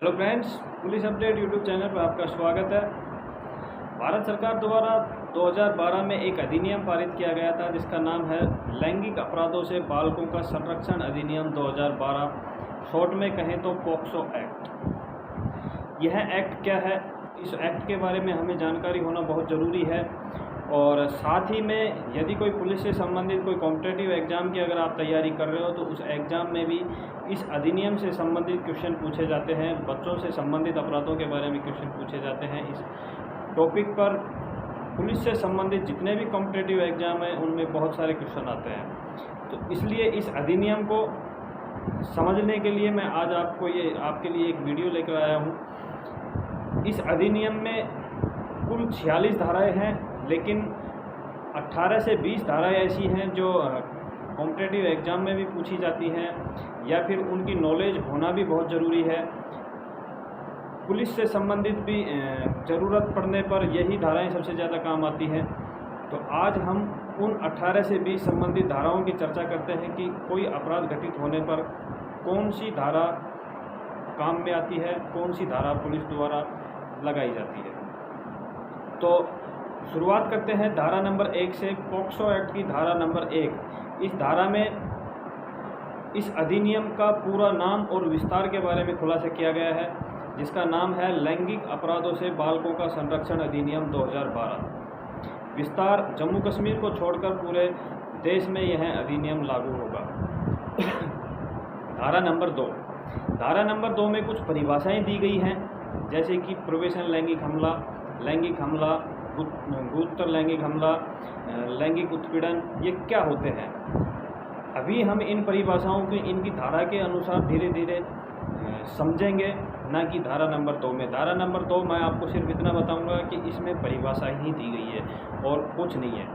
Hello friends, police update YouTube channel पर आपका स्वागत है। भारत सरकार द्वारा 2012 में एक अधिनियम पारित किया गया था जिसका नाम है लैंगिक अपराधों से बालकों का संरक्षण अधिनियम 2012, शॉर्ट में कहें तो पॉक्सो एक्ट। यह एक्ट क्या है, इस एक्ट के बारे में हमें जानकारी होना बहुत ज़रूरी है। और साथ ही में यदि कोई पुलिस से संबंधित कोई कॉम्पिटिटिव एग्ज़ाम की अगर आप तैयारी कर रहे हो तो उस एग्ज़ाम में भी इस अधिनियम से संबंधित क्वेश्चन पूछे जाते हैं। बच्चों से संबंधित अपराधों के बारे में क्वेश्चन पूछे जाते हैं। इस टॉपिक पर पुलिस से संबंधित जितने भी कॉम्पिटिटिव एग्ज़ाम हैं उनमें बहुत सारे क्वेश्चन आते हैं। तो इसलिए इस अधिनियम को समझने के लिए मैं आज आपके लिए एक वीडियो लेकर आया हूँ। इस अधिनियम में कुल 46 धाराएँ हैं, लेकिन 18 से 20 धाराएँ ऐसी हैं जो कॉम्पिटिटिव एग्ज़ाम में भी पूछी जाती हैं या फिर उनकी नॉलेज होना भी बहुत ज़रूरी है। पुलिस से संबंधित भी ज़रूरत पड़ने पर यही धाराएँ सबसे ज़्यादा काम आती हैं। तो आज हम उन 18 से 20 संबंधित धाराओं की चर्चा करते हैं कि कोई अपराध घटित होने पर कौन सी धारा काम में आती है, कौन सी धारा पुलिस द्वारा लगाई जाती है। तो शुरुआत करते हैं धारा नंबर 1 से। पॉक्सो एक्ट की धारा नंबर 1। इस धारा में इस अधिनियम का पूरा नाम और विस्तार के बारे में खुलासा किया गया है, जिसका नाम है लैंगिक अपराधों से बालकों का संरक्षण अधिनियम 2012। विस्तार: जम्मू कश्मीर को छोड़कर पूरे देश में यह अधिनियम लागू होगा। धारा नंबर 2। धारा नंबर 2 में कुछ परिभाषाएं दी गई हैं, जैसे कि प्रवेशन लैंगिक हमला, गुरुतर लैंगिक हमला, लैंगिक उत्पीड़न, ये क्या होते हैं। अभी हम इन परिभाषाओं को इनकी धारा के अनुसार धीरे धीरे समझेंगे, ना कि धारा नंबर 2 में। धारा नंबर 2 मैं आपको सिर्फ इतना बताऊंगा कि इसमें परिभाषा ही दी गई है और कुछ नहीं है।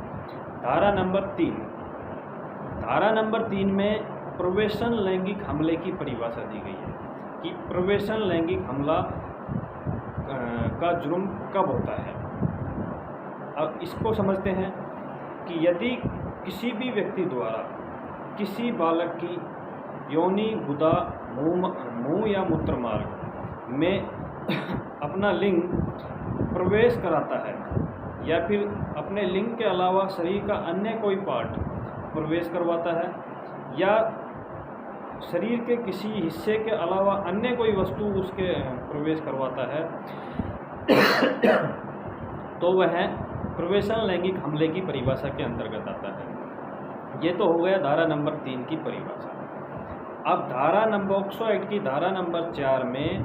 धारा नंबर 3। धारा नंबर 3 में प्रवेशन लैंगिक हमले की परिभाषा दी गई है कि प्रवेशन लैंगिक हमला का जुर्म कब होता है। अब इसको समझते हैं कि यदि किसी भी व्यक्ति द्वारा किसी बालक की योनि, गुदा, मुंह या मूत्र मार्ग में अपना लिंग प्रवेश कराता है या फिर अपने लिंग के अलावा शरीर का अन्य कोई पार्ट प्रवेश करवाता है या शरीर के किसी हिस्से के अलावा अन्य कोई वस्तु उसके प्रवेश करवाता है तो वह प्रवेशन लैंगिक हमले की परिभाषा के अंतर्गत आता है। ये तो हो गया धारा नंबर 3 की परिभाषा। अब पॉक्सो एक्ट की धारा नंबर 4 में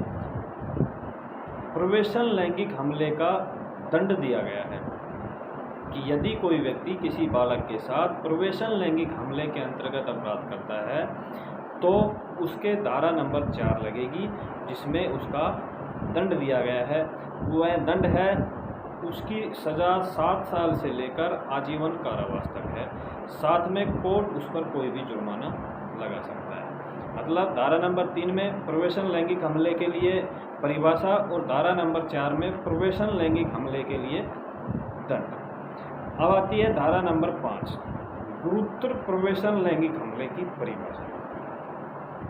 प्रवेशन लैंगिक हमले का दंड दिया गया है कि यदि कोई व्यक्ति किसी बालक के साथ प्रवेशन लैंगिक हमले के अंतर्गत अपराध करता है तो उसके धारा नंबर 4 लगेगी, जिसमें उसका दंड दिया गया है। वह दंड है, उसकी सज़ा 7 साल से लेकर आजीवन कारावास तक है। साथ में कोर्ट उस पर कोई भी जुर्माना लगा सकता है। मतलब धारा नंबर 3 में प्रवेशन लैंगिक हमले के लिए परिभाषा और धारा नंबर 4 में प्रवेशन लैंगिक हमले के लिए दंड। अब आती है धारा नंबर 5, गुरुतर प्रवेशन लैंगिक हमले की परिभाषा।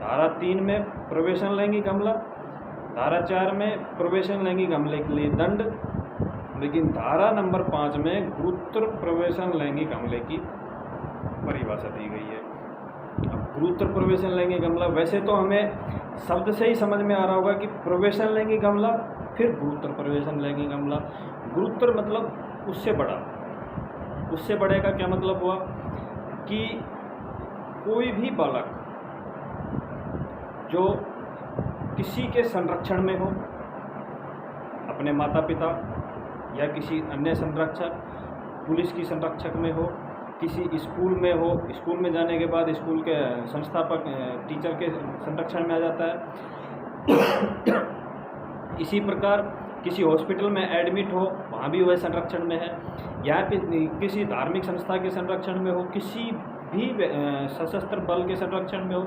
धारा 3 में प्रवेशन लैंगिक हमला, धारा 4 में प्रवेशन लैंगिक हमले के लिए दंड, लेकिन धारा नंबर 5 में गुरुतर प्रवेशन लैंगिक हमले की परिभाषा दी गई है। अब गुरुतर प्रवेशन लैंगिक हमला, वैसे तो हमें शब्द से ही समझ में आ रहा होगा कि प्रवेशन लैंगिक हमला फिर गुरुतर प्रवेशन लैंगिक हमला। गुरुतर मतलब उससे बड़ा। उससे बड़े का क्या मतलब हुआ कि कोई भी बालक जो किसी के संरक्षण में हो, अपने माता पिता या किसी अन्य संरक्षक, पुलिस की संरक्षक में हो, किसी स्कूल में हो, स्कूल में जाने के बाद स्कूल के संस्थापक टीचर के संरक्षण में आ जाता है। इसी प्रकार किसी हॉस्पिटल में एडमिट हो, वहाँ भी वह संरक्षण में है, या किसी धार्मिक संस्था के संरक्षण में हो, किसी भी सशस्त्र बल के संरक्षण में हो,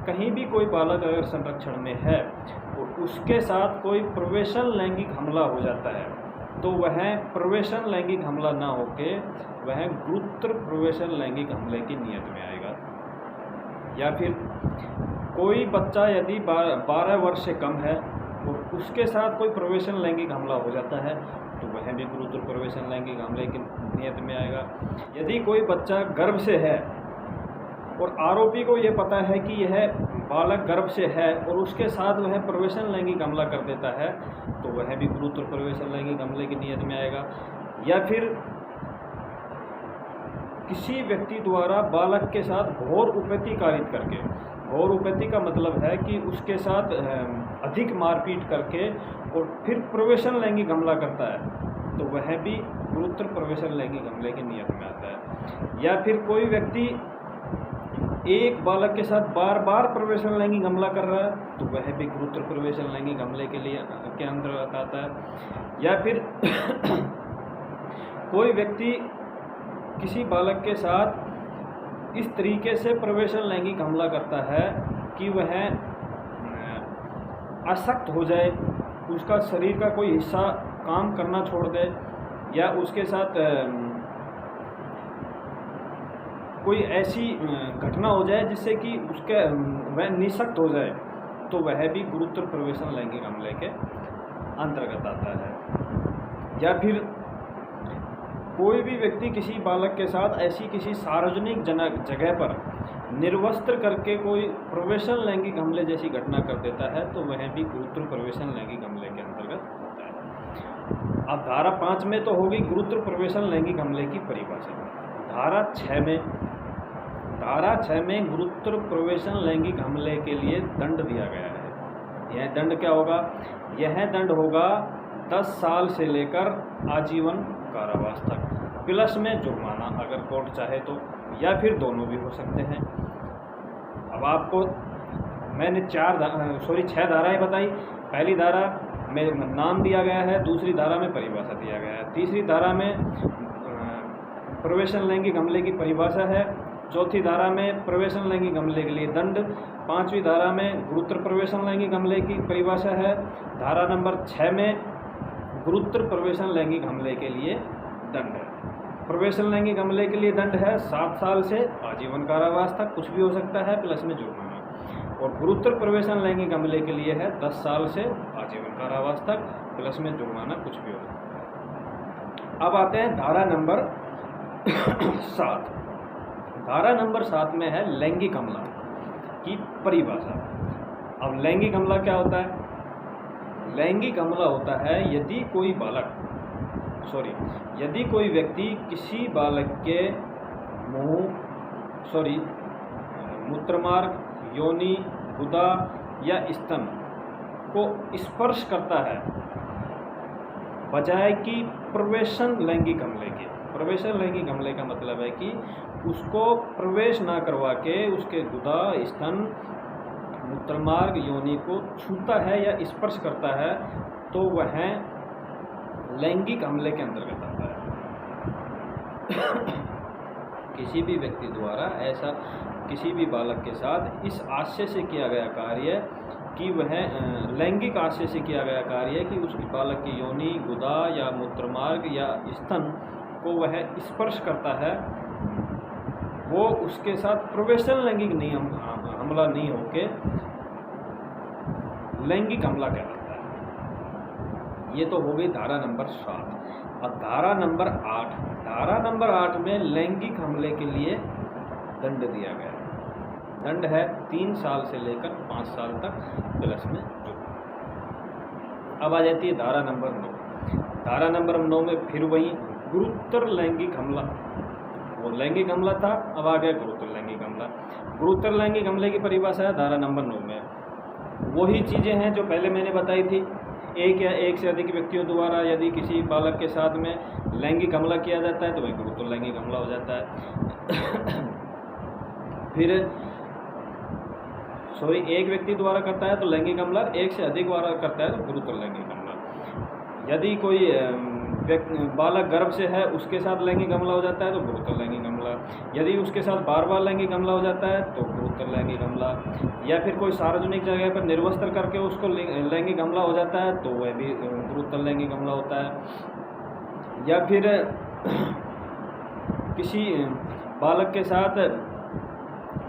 कहीं भी कोई बालक अगर संरक्षण में है और उसके साथ कोई प्रवेशन लैंगिक हमला हो जाता है तो वह प्रवेशन लैंगिक हमला ना होके वह गुरुतर प्रवेशन लैंगिक हमले की नियत में आएगा। या फिर कोई बच्चा यदि 12 वर्ष से कम है और उसके साथ कोई प्रवेशन लैंगिक हमला हो जाता है तो वह भी गुरुतर प्रवेशन लैंगिक हमले की नियत में आएगा। यदि कोई बच्चा गर्भ से है और आरोपी को यह पता है कि यह बालक गर्भ से है और उसके साथ वह प्रवेशन लैंगिक हमला कर देता है तो वह भी गुरुतर प्रवेशन लैंगिक हमले की नियत में आएगा। या फिर किसी व्यक्ति द्वारा बालक के साथ घोर उपैती कारित करके, घोर उपैती का मतलब है कि उसके साथ अधिक मारपीट करके और फिर प्रवेशन लैंगिक हमला करता है तो वह भी गुरुतर प्रवेशन लैंगिक हमले की नियत में आता है। या फिर कोई व्यक्ति एक बालक के साथ बार बार प्रवेशन लैंगिक हमला कर रहा है तो वह भी गुरुतर प्रवेशन लैंगिक हमले के अंतर्गत आता है। या फिर कोई व्यक्ति किसी बालक के साथ इस तरीके से प्रवेशन लैंगिक हमला करता है कि वह अशक्त हो जाए, उसका शरीर का कोई हिस्सा काम करना छोड़ दे, या उसके साथ कोई ऐसी घटना हो जाए जिससे कि उसके वह निःशक्त हो जाए तो वह भी गुरुतर प्रवेशन लैंगिक हमले के अंतर्गत आता है। या फिर कोई भी व्यक्ति किसी बालक के साथ ऐसी किसी सार्वजनिक जगह पर निर्वस्त्र करके कोई प्रवेशन लैंगिक हमले जैसी घटना कर देता है तो वह भी गुरुतर प्रवेशन लैंगिक हमले के अंतर्गत आता है। अब धारा 5 में तो होगी गुरुतर प्रवेशन लैंगिक हमले की परिभाषा। धारा 6 में गुरुतर प्रवेशन लैंगिक हमले के लिए दंड दिया गया है। यह दंड क्या होगा? यह दंड होगा 10 साल से लेकर आजीवन कारावास तक, प्लस में जुर्माना अगर कोर्ट चाहे तो, या फिर दोनों भी हो सकते हैं। अब आपको मैंने 6 धाराएं बताई। पहली धारा में नाम दिया गया है, दूसरी धारा में परिभाषा दिया गया है, तीसरी धारा में प्रवेशन लैंगिक हमले की परिभाषा है, चौथी धारा में प्रवेशन लैंगिक हमले के लिए दंड, पांचवी धारा में गुरुतर प्रवेशन लैंगिक हमले की परिभाषा है, धारा नंबर 6 में गुरुतर प्रवेशन लैंगिक हमले के लिए दंड है। प्रवेशन लैंगिक हमले के लिए दंड है 7 साल से आजीवन कारावास तक, कुछ भी हो सकता है, प्लस में जुर्माना। और गुरुतर प्रवेशन लैंगिक हमले के लिए है 10 साल से आजीवन कारावास तक, प्लस में जुर्माना, कुछ भी हो सकता है। अब आते हैं धारा नंबर 7। धारा नंबर 7 में है लैंगिक हमला की परिभाषा। अब लैंगिक हमला क्या होता है? लैंगिक हमला होता है यदि कोई व्यक्ति किसी बालक के मूत्रमार्ग, योनि, गुदा या स्तन को स्पर्श करता है बजाय कि प्रवेशन लैंगिक हमले के। प्रवेशन लैंगिक हमले का मतलब है कि उसको प्रवेश ना करवा के उसके गुदा, स्तन, मूत्रमार्ग, योनि को छूता है या स्पर्श करता है तो वह लैंगिक हमले के अंतर्गत आता है। किसी भी व्यक्ति द्वारा ऐसा किसी भी बालक के साथ इस आशय से किया गया कार्य कि वह लैंगिक आशय से किया गया कार्य कि उस बालक की योनि, गुदा या मूत्रमार्ग या स्तन को वह स्पर्श करता है, वो उसके साथ प्रवेशन लैंगिक हमला नहीं होके लैंगिक हमला कहलाता है। ये तो हो गई धारा नंबर 7। अब धारा नंबर 8। धारा नंबर 8 में लैंगिक हमले के लिए दंड दिया गया है। दंड है 3 साल से लेकर 5 साल तक, प्लस में जुर्माना। अब आ जाती है धारा नंबर 9। धारा नंबर 9 में फिर वही गुरुतर लैंगिक हमला। वो लैंगिक हमला था, अब आ गया गुरुतर लैंगिक हमला। गुरुतर लैंगिक हमले की परिभाषा है धारा नंबर 9 में। वही चीज़ें हैं जो पहले मैंने बताई थी। एक या एक से अधिक व्यक्तियों द्वारा यदि किसी बालक के साथ में लैंगिक हमला किया जाता है तो वह गुरुतर लैंगिक हमला हो जाता है। फिर एक व्यक्ति द्वारा करता है तो लैंगिक हमला, एक से अधिक द्वारा करता है तो गुरुतर लैंगिक हमला। यदि कोई बालक गर्भ से है उसके साथ लैंगिक हमला हो जाता है तो गुरुतर लैंगिक हमला। यदि उसके साथ बार बार लैंगिक हमला हो जाता है तो गुरुतर लैंगिक हमला। या फिर कोई सार्वजनिक जगह पर निर्वस्त्र करके उसको लैंगिक हमला हो जाता है तो वह भी गुरुतर लैंगिक हमला होता है। या फिर किसी बालक के साथ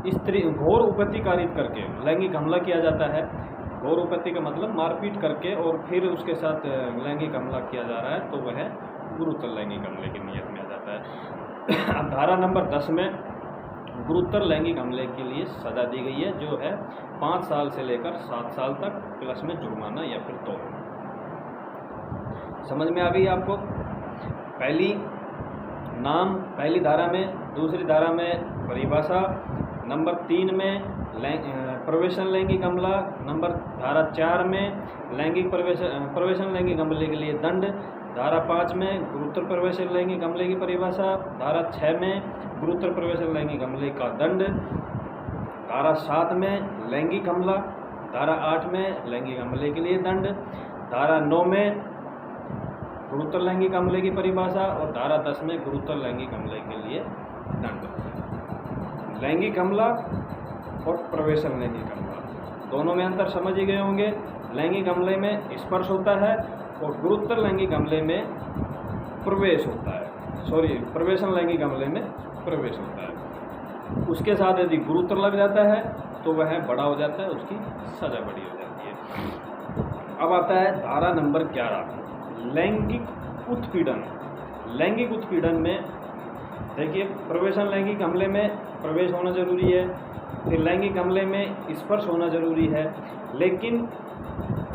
स्त्री घोर उपैती कारित करके लैंगिक हमला किया जाता है गौर उपपत्ति का मतलब मारपीट करके और फिर उसके साथ लैंगिक हमला किया जा रहा है तो वह गुरुतर लैंगिक हमले की नियत में आ जाता है। अब धारा नंबर 10 में गुरुतर लैंगिक हमले के लिए सजा दी गई है, जो है 5 साल से लेकर 7 साल तक प्लस में जुर्माना या फिर तो। समझ में आ गई आपको? पहली धारा में, दूसरी धारा में परिभाषा, नंबर 3 में प्रवेशन लैंगिक हमला, धारा 4 में प्रवेशन लैंगिक हमले के लिए दंड, धारा 5 में गुरुतर प्रवेशन लैंगिक हमले की परिभाषा, धारा 6 में गुरुतर प्रवेशन लैंगिक हमले का दंड, धारा 7 में लैंगिक हमला, धारा 8 में लैंगिक हमले के लिए दंड, धारा 9 में गुरुतर लैंगिक हमले की परिभाषा और धारा 10 में गुरुतर लैंगिक हमले के लिए दंड। लैंगिक हमला और प्रवेशन लैंगिक हमला दोनों में अंतर समझ ही गए होंगे। लैंगिक हमले में स्पर्श होता है और गुरुतर लैंगिक हमले में प्रवेश होता है, प्रवेशन लैंगिक हमले में प्रवेश होता है। उसके साथ यदि गुरुतर लग जाता है तो वह बड़ा हो जाता है, उसकी सजा बड़ी हो जाती है। अब आता है धारा नंबर 11, लैंगिक उत्पीड़न। लैंगिक उत्पीड़न में देखिए, प्रवेशन लैंगिक हमले में प्रवेश होना जरूरी है, फिर लैंगिक हमले में स्पर्श होना जरूरी है, लेकिन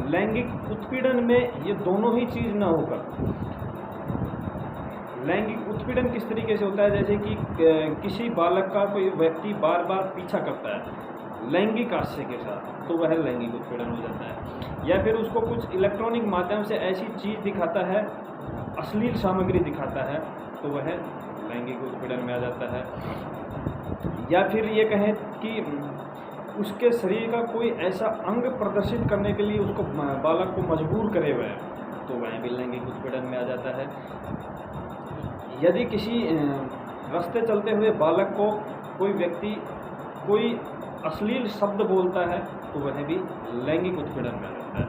लैंगिक उत्पीड़न में ये दोनों ही चीज़ ना होकर लैंगिक उत्पीड़न किस तरीके से होता है, जैसे कि किसी बालक का कोई व्यक्ति बार बार पीछा करता है लैंगिक आशय के साथ, तो वह लैंगिक उत्पीड़न हो जाता है। या फिर उसको कुछ इलेक्ट्रॉनिक माध्यम से ऐसी चीज़ दिखाता है, अश्लील सामग्री दिखाता है, तो वह लैंगिक उत्पीड़न में आ जाता है। या फिर ये कहें कि उसके शरीर का कोई ऐसा अंग प्रदर्शित करने के लिए उसको बालक को मजबूर करे हुए, तो वह भी लैंगिक उत्पीड़न में आ जाता है। यदि किसी रास्ते चलते हुए बालक को कोई व्यक्ति कोई अश्लील शब्द बोलता है, तो वह भी लैंगिक उत्पीड़न में आ जाता है।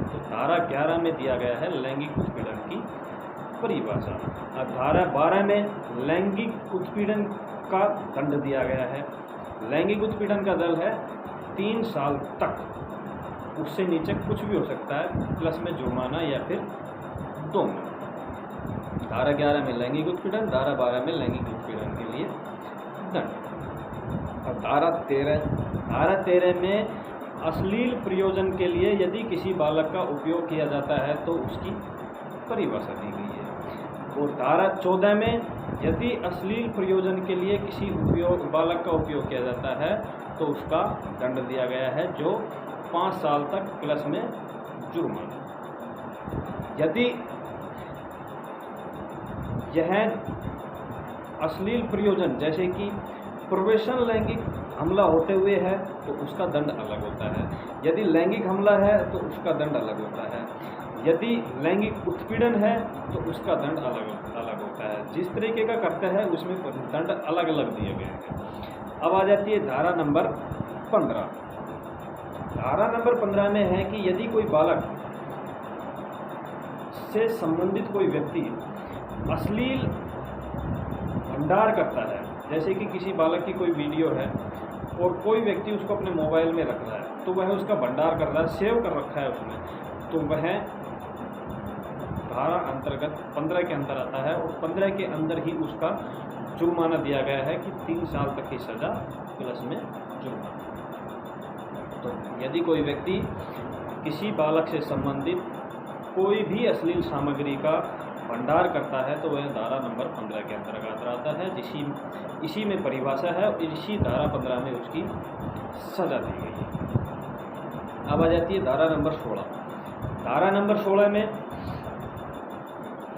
तो धारा 11 में दिया गया है लैंगिक उत्पीड़न की परिभाषा। और धारा 12 में लैंगिक उत्पीड़न का दंड दिया गया है। लैंगिक उत्पीड़न का दंड है 3 साल तक, उससे नीचे कुछ भी हो सकता है, प्लस में जुर्माना या फिर दोनों। धारा 11 में लैंगिक उत्पीड़न, धारा 12 में लैंगिक उत्पीड़न के लिए दंड। और धारा 13 में अश्लील प्रयोजन के लिए यदि किसी बालक का उपयोग किया जाता है तो उसकी परिभाषा दी गई है। और धारा 14 में यदि अश्लील प्रयोजन के लिए किसी बालक का उपयोग किया जाता है तो उसका दंड दिया गया है, जो 5 साल तक प्लस में जुर्माना। यदि यह अश्लील प्रयोजन जैसे कि प्रवेशन लैंगिक हमला होते हुए है तो उसका दंड अलग होता है, यदि लैंगिक हमला है तो उसका दंड अलग होता है, यदि लैंगिक उत्पीड़न है तो उसका दंड अलग होता है। जिस तरीके का करता है उसमें दंड अलग अलग दिए गए हैं। अब आ जाती है धारा नंबर 15। धारा नंबर 15 में है कि यदि कोई बालक से संबंधित कोई व्यक्ति अश्लील भंडार करता है, जैसे कि किसी बालक की कोई वीडियो है और कोई व्यक्ति उसको अपने मोबाइल में रख रहा है, तो वह उसका भंडार कर रहा है, सेव कर रखा है उसने, तो वह धारा अंतर्गत 15 के अंदर आता है। और 15 के अंदर ही उसका जुर्माना दिया गया है कि 3 साल तक की सज़ा प्लस में जुर्माना। तो यदि कोई व्यक्ति किसी बालक से संबंधित कोई भी अश्लील सामग्री का भंडार करता है तो वह धारा नंबर 15 के अंतर्गत आता है, इसी में परिभाषा है और इसी धारा 15 में उसकी सजा दी गई है। अब आ जाती है धारा नंबर 16। धारा नंबर 16 में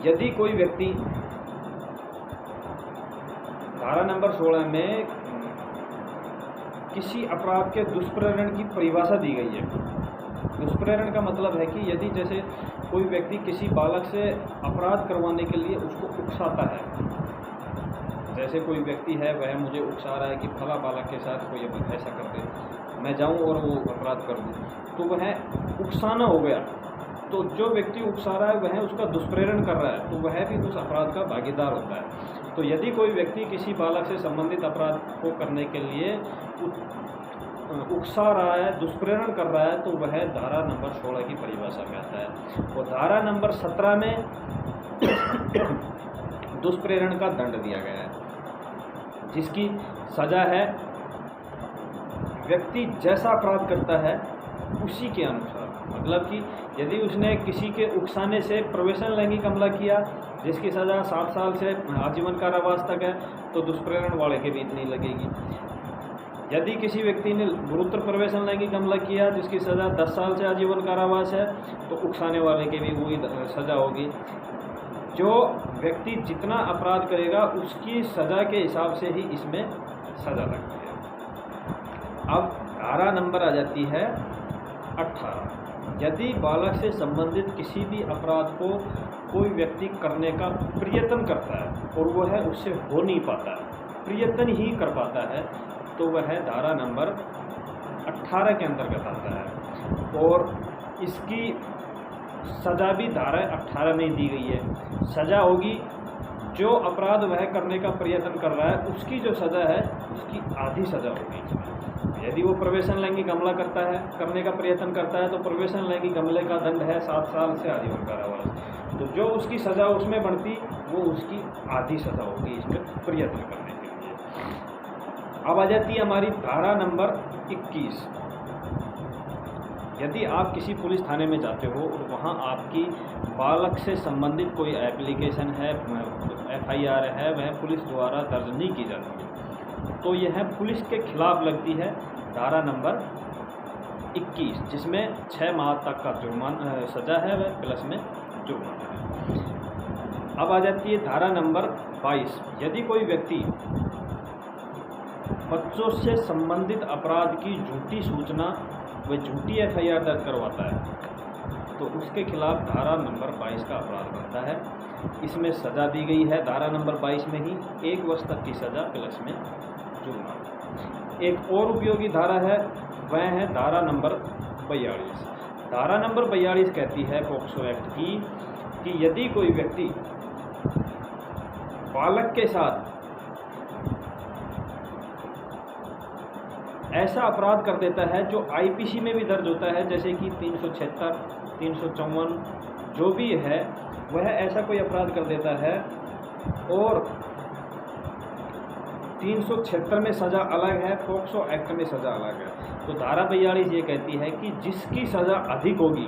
यदि कोई व्यक्ति, धारा नंबर 16 में किसी अपराध के दुष्प्रेरण की परिभाषा दी गई है। दुष्प्रेरण का मतलब है कि यदि जैसे कोई व्यक्ति किसी बालक से अपराध करवाने के लिए उसको उकसाता है, जैसे कोई व्यक्ति है वह मुझे उकसा रहा है कि फला बालक के साथ कोई ऐसा कर दे, मैं जाऊं और वो अपराध कर दूं, तो वह उकसाना हो गया। तो जो व्यक्ति उकसा रहा है वह उसका दुष्प्रेरण कर रहा है, तो वह भी उस अपराध का भागीदार होता है। तो यदि कोई व्यक्ति किसी बालक से संबंधित अपराध को करने के लिए उकसा रहा है, दुष्प्रेरण कर रहा है, तो वह धारा नंबर 16 की परिभाषा में आता है। और धारा नंबर 17 में दुष्प्रेरण का दंड दिया गया है, जिसकी सजा है व्यक्ति जैसा अपराध करता है उसी के अनुसार। मतलब कि यदि उसने किसी के उकसाने से प्रवेशन लैंगिक हमला किया जिसकी सज़ा 7 साल से आजीवन कारावास तक है, तो दुष्प्रेरण वाले के भी इतनी लगेगी। यदि किसी व्यक्ति ने गुरुतर प्रवेशन लैंगिक हमला किया जिसकी सज़ा 10 साल से आजीवन कारावास है, तो उकसाने वाले के भी वही सज़ा होगी। जो व्यक्ति जितना अपराध करेगा उसकी सज़ा के हिसाब से ही इसमें सज़ा लगती है। अब धारा नंबर आ जाती है 18। यदि बालक से संबंधित किसी भी अपराध को कोई व्यक्ति करने का प्रयत्न करता है और वह उससे हो नहीं पाता है, प्रयत्न ही कर पाता है, तो वह धारा नंबर 18 के अंतर्गत आता है। और इसकी सज़ा भी धारा 18 में दी गई है। सज़ा होगी जो अपराध वह करने का प्रयत्न कर रहा है उसकी जो सज़ा है उसकी आधी सज़ा होगी। यदि वो प्रवेशन लैंगिक हमला करने का प्रयत्न करता है, तो प्रवेशन लैंगिक हमले का दंड है 7 साल से आजीवन कारावास। तो जो उसकी सज़ा उसमें बढ़ती वो उसकी आधी सज़ा होगी इसमें प्रयत्न करने के लिए। अब आ जाती है हमारी धारा नंबर 21। यदि आप किसी पुलिस थाने में जाते हो और वहाँ आपकी बालक से संबंधित कोई एप्लीकेशन है, FIR है, वह पुलिस द्वारा दर्ज नहीं की जाती है, तो यह पुलिस के खिलाफ लगती है धारा नंबर 21, जिसमें 6 माह तक का जुर्माना सज़ा है वह प्लस में जुर्माना है। अब आ जाती है धारा नंबर 22। यदि कोई व्यक्ति बच्चों से संबंधित अपराध की झूठी सूचना व झूठी FIR दर्ज करवाता है, तो उसके खिलाफ धारा नंबर 22 का अपराध बनता है। इसमें सज़ा दी गई है धारा नंबर 22 में ही 1 वर्ष तक की सज़ा प्लस में जुर्माना। एक और उपयोगी धारा है, वह है धारा नंबर 42। धारा नंबर 42 कहती है पॉक्सो एक्ट की कि यदि कोई व्यक्ति बालक के साथ ऐसा अपराध कर देता है जो IPC में भी दर्ज होता है, जैसे कि 376, 354 जो भी है, वह ऐसा कोई अपराध कर देता है और 376 में सज़ा अलग है, पॉक्सो एक्ट में सज़ा अलग है। तो धारा 42 ये कहती है कि जिसकी सज़ा अधिक होगी,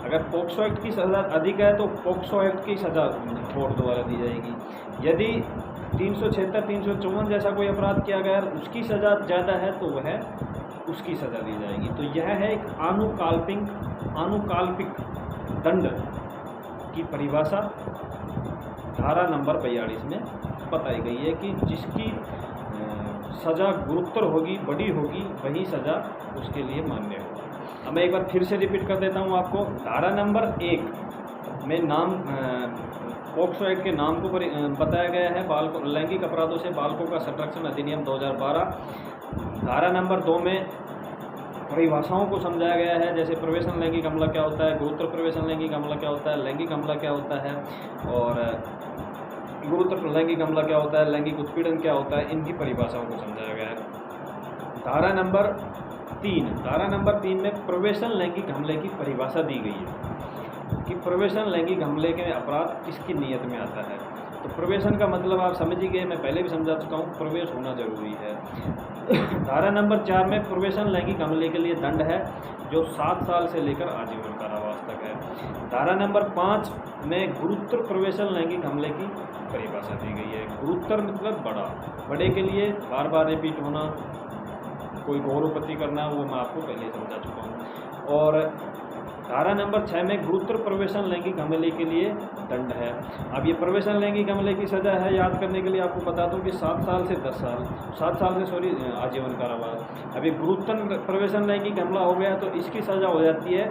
अगर पॉक्सो एक्ट की सज़ा अधिक है तो पॉक्सो एक्ट की सज़ा कोर्ट द्वारा दी जाएगी। यदि 376, 354 जैसा कोई अपराध किया गया उसकी सज़ा ज़्यादा है तो वह उसकी सज़ा दी जाएगी। तो यह है एक आनुकाल्पिक दंड की परिभाषा धारा नंबर 42 में बताई गई है कि जिसकी सज़ा गुरुतर होगी, बड़ी होगी, वही सज़ा उसके लिए मान्य होगी। अब मैं एक बार फिर से रिपीट कर देता हूँ आपको। धारा नंबर 1 में नाम पॉक्सो एक्ट के नाम को बताया गया है, लैंगिक अपराधों से बालकों का संरक्षण अधिनियम 2012। धारा नंबर 2 में परिभाषाओं को समझाया गया है, जैसे प्रवेशन लैंगिक हमला क्या होता है, गुरुतर प्रवेशन लैंगिक हमला क्या होता है, लैंगिक हमला क्या होता है, और गुरुतर लैंगिक हमला क्या होता है, लैंगिक उत्पीड़न क्या होता है, इनकी परिभाषाओं को समझाया गया है। धारा नंबर 3 में प्रवेशन लैंगिक हमले की परिभाषा दी गई है कि प्रवेशन लैंगिक हमले के अपराध किसकी नियत में आता है। तो प्रवेशन का मतलब आप समझ ही गए, मैं पहले भी समझा चुका हूँ, प्रवेश होना जरूरी है। धारा नंबर 4 में प्रवेशन लैंगिक हमले के लिए दंड है जो 7 साल से लेकर आजीवन कारावास तक है। धारा नंबर 5 में गुरुतर प्रवेशन लैंगिक हमले की परिभाषा दी गई है। गुरुतर मतलब बड़ा, बड़े के लिए बार बार रिपीट होना, कोई गौरवपति करना, वो मैं आपको पहले समझा चुका हूँ। और धारा नंबर 6 में गुरुतर प्रवेशन लैंगिक हमले के लिए दंड है। अब ये प्रवेशन लैंगिक हमले की सज़ा है, याद करने के लिए आपको बता दूं कि 7 साल से 10 साल, 7 साल से आजीवन कारावास। अभी गुरुतर प्रवेशन लैंगिक हमला हो गया तो इसकी सज़ा हो जाती है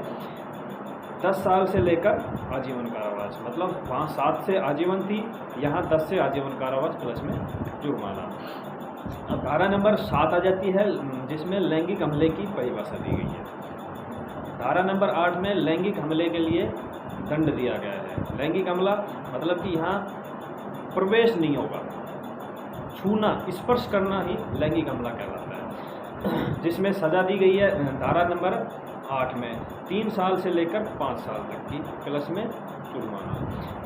10 साल से लेकर आजीवन कारावास। मतलब वहाँ 7 से आजीवन थी, यहाँ 10 से आजीवन कारावास प्लस में जुर्माना। अब धारा नंबर 7 आ जाती है जिसमें लैंगिक हमले की परिभाषा दी गई है। धारा नंबर 8 में लैंगिक हमले के लिए दंड दिया गया है। लैंगिक हमला मतलब कि यहाँ प्रवेश नहीं होगा, छूना, स्पर्श करना ही लैंगिक हमला कहलाता है। जिसमें सज़ा दी गई है धारा नंबर 8 में 3 साल से लेकर 5 साल तक की प्लस में जुर्माना।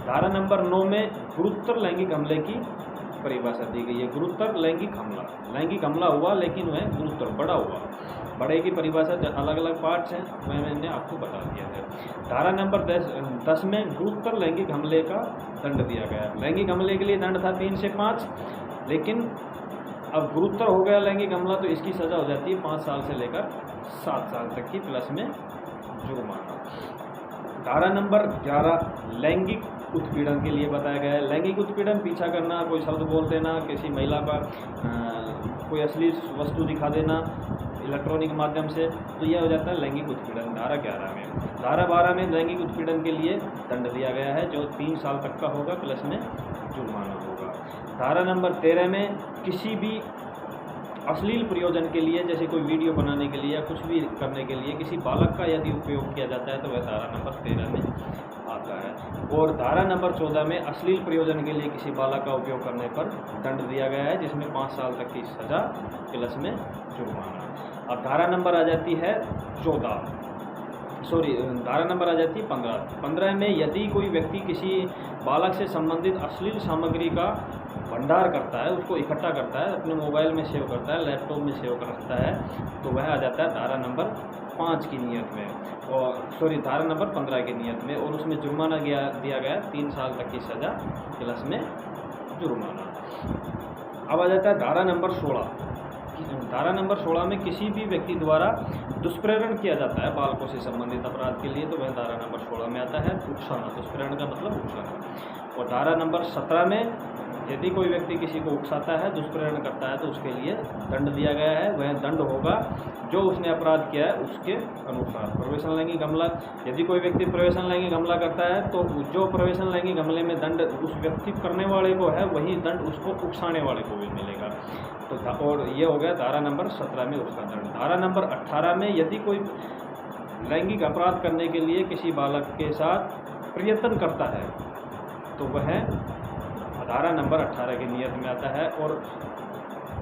धारा नंबर 9 में गुरुतर लैंगिक हमले की परिभाषा दी गई है। गुरुतर लैंगिक हमला हुआ लेकिन वह गुरुतर बड़ा हुआ। बड़े की परिभाषा अलग अलग पार्ट्स हैं, वह मैंने आपको बता दिया है। धारा नंबर 10 में गुरुतर लैंगिक हमले का दंड दिया गया। लैंगिक हमले के लिए दंड था 3 से 5, लेकिन अब गुरुतर हो गया लैंगिक हमला तो इसकी सज़ा हो जाती है 5 साल से लेकर 7 साल तक की प्लस में जुर्माना। धारा नंबर 11 लैंगिक उत्पीड़न के लिए बताया गया है। लैंगिक उत्पीड़न पीछा करना, कोई शब्द बोल देना, किसी महिला का कोई असली वस्तु दिखा देना इलेक्ट्रॉनिक माध्यम से, तो यह हो जाता है लैंगिक उत्पीड़न धारा 11 में। धारा 12 में लैंगिक उत्पीड़न के लिए दंड दिया गया है जो 3 साल तक का होगा प्लस में जुर्माना होगा। धारा नंबर 13 में किसी भी अश्लील प्रयोजन के लिए, जैसे कोई वीडियो बनाने के लिए या कुछ भी करने के लिए किसी बालक का यदि उपयोग किया जाता है तो वह धारा नंबर 13 में आता है। और धारा नंबर 14 में अश्लील प्रयोजन के लिए किसी बालक का उपयोग करने पर दंड दिया गया है जिसमें 5 साल तक की सज़ा प्लस में जुर्माना। अब धारा नंबर आ जाती है 15 में यदि कोई व्यक्ति किसी बालक से संबंधित अश्लील सामग्री का भंडार करता है, उसको इकट्ठा करता है, अपने मोबाइल में सेव करता है, लैपटॉप में सेव करता है, तो वह आ जाता है धारा नंबर 5 की नियत में, और धारा नंबर 15 की नियत में, और उसमें जुर्माना दिया गया 3 साल तक की सज़ा प्लस में जुर्माना। अब आ जाता है धारा नंबर 16। धारा नंबर 16 में किसी भी व्यक्ति द्वारा दुष्प्रेरण किया जाता है बालकों से संबंधित अपराध के लिए, तो वह धारा नंबर 16 में आता है उकसाना। दुष्प्रेरण का मतलब उकसाना। और धारा नंबर 17 में यदि कोई व्यक्ति किसी को उकसाता है, दुष्प्रेरण करता है, तो उसके लिए दंड दिया गया है। वह दंड होगा जो उसने अपराध किया है उसके अनुसार। प्रवेशन लैंगिक हमला, यदि कोई व्यक्ति प्रवेशन लैंगिक हमला करता है तो जो प्रवेशन लैंगिक हमले में दंड उस व्यक्ति करने वाले को है, वही दंड उसको उकसाने वाले को भी मिलेगा। तो और ये हो गया धारा नंबर 17 में उसका दंड। धारा नंबर 18 में यदि कोई लैंगिक अपराध करने के लिए किसी बालक के साथ प्रयत्न करता है तो वह धारा नंबर 18 की नियत में आता है, और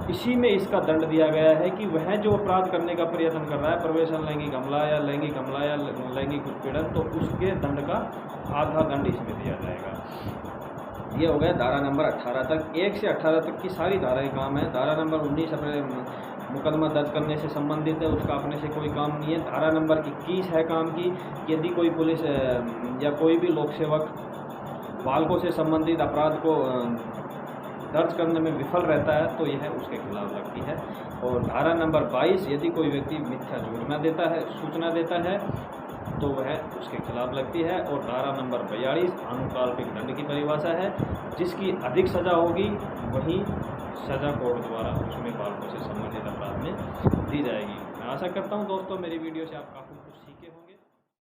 इसी में इसका दंड दिया गया है कि वह जो अपराध करने का प्रयत्न कर रहा है, प्रवेशन लैंगिक हमला या लैंगिक उत्पीड़न, तो उसके दंड का आधा दंड इसमें दिया जाएगा। ये हो गया धारा नंबर 18 तक। 1 से 18 तक की सारी धाराएं काम है। धारा नंबर 19 अपने मुकदमा दर्ज करने से संबंधित है, उसका अपने से कोई काम नहीं है। धारा नंबर 21 है काम की, यदि कोई पुलिस या कोई भी लोक सेवक बालकों से संबंधित अपराध को दर्ज करने में विफल रहता है तो यह उसके खिलाफ लगती है। और धारा नंबर 22 यदि कोई व्यक्ति मिथ्या सूचना देता है तो वह उसके खिलाफ लगती है। और धारा नंबर 42 अनुकाल्पिक दंड की परिभाषा है, जिसकी अधिक सज़ा होगी वही सज़ा कोर्ट द्वारा उसमें बालकों से संबंधित अपराध में दी जाएगी। मैं आशा करता हूँ दोस्तों मेरी वीडियो से आप काफ़ी कुछ सीख